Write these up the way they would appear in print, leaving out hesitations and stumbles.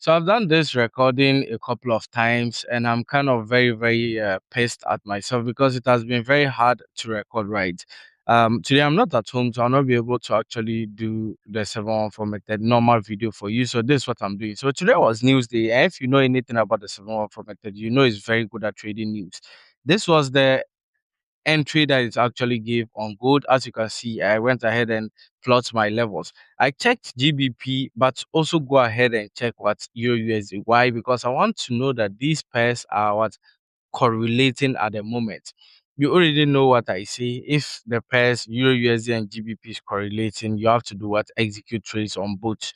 So I've done this recording a couple of times, and I'm kind of very, very pissed at myself because it has been very hard to record right. Today I'm not at home, so I'll not be able to actually do the 714 method normal video for you. So this is what I'm doing. So today was news day. And if you know anything about the 714 method, you know it's very good at trading news. This was the entry that it actually gave on gold. As you can see, I went ahead and plot my levels. I checked GBP, but also go ahead and check what Euro USD. Why? Because I want to know that these pairs are what correlating at the moment. You already know what I say. If the pairs Euro USD and GBP is correlating, you have to do what execute trades on both.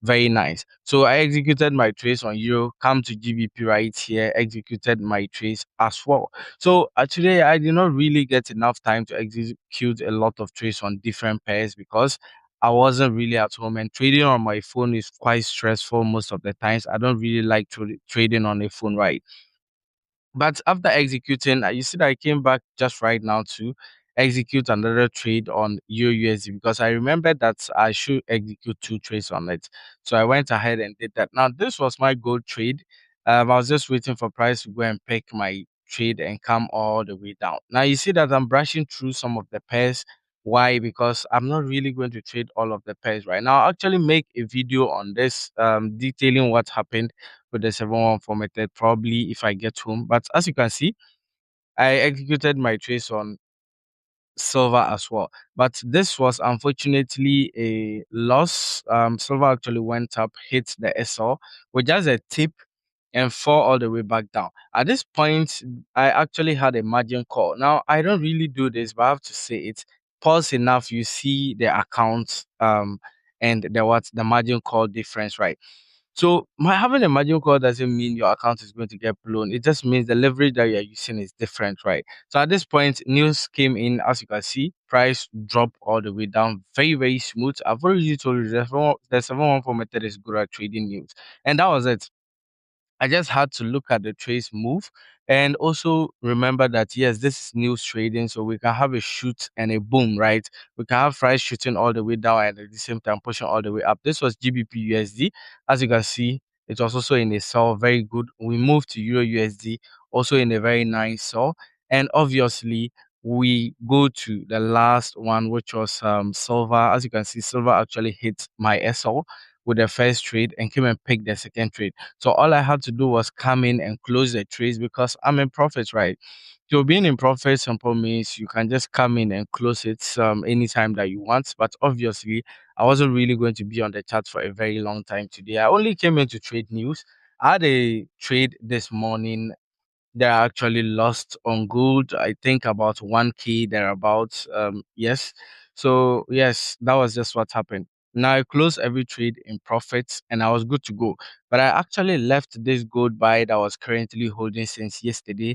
Very nice. So I executed my trades on Euro, come to GBP right here, executed my trades as well. So actually, I did not really get enough time to execute a lot of trades on different pairs because I wasn't really at home, and trading on my phone is quite stressful most of the times. I don't really like trading on a phone, right? But after executing, you see that I came back just right now to execute another trade on USD because I remembered that I should execute two trades on it. So I went ahead and did that. Now, this was my gold trade. I was just waiting for price to go and pick my trade and come all the way down. Now, you see that I'm brushing through some of the pairs. Why? Because I'm not really going to trade all of the pairs right now. I'll actually make a video on this, detailing what happened with the 714 method probably if I get home. But as you can see, I executed my trades on silver as well. But this was unfortunately a loss. Silver actually went up, hit the SL with just a tip and fall all the way back down. At this point, I actually had a margin call. Now, I don't really do this, but I have to say it. Pause enough, you see the account and the margin call difference, right? So having a margin call doesn't mean your account is going to get blown. It just means the leverage that you're using is different, right? So at this point, news came in. As you can see, price dropped all the way down, very, very smooth. I've already told you the 714 method is good at trading news, and that was it. I just had to look at the trace move and also remember that yes, this is news trading, so we can have a shoot and a boom, right? We can have price shooting all the way down and at the same time pushing all the way up. This was GBP USD. As you can see, it was also in a sell, very good. We moved to Euro USD, also in a very nice sell. And obviously, we go to the last one, which was silver. As you can see, silver actually hit my SL with the first trade and came and picked the second trade. So all I had to do was come in and close the trades because I'm in profit, right? So being in profit simple means you can just come in and close it anytime that you want. But obviously, I wasn't really going to be on the chart for a very long time today. I only came in to trade news. I had a trade this morning they actually lost on gold. I think about 1K thereabouts. Yes. So yes, that was just what happened. Now I closed every trade in profits and I was good to go. But I actually left this gold buy that I was currently holding since yesterday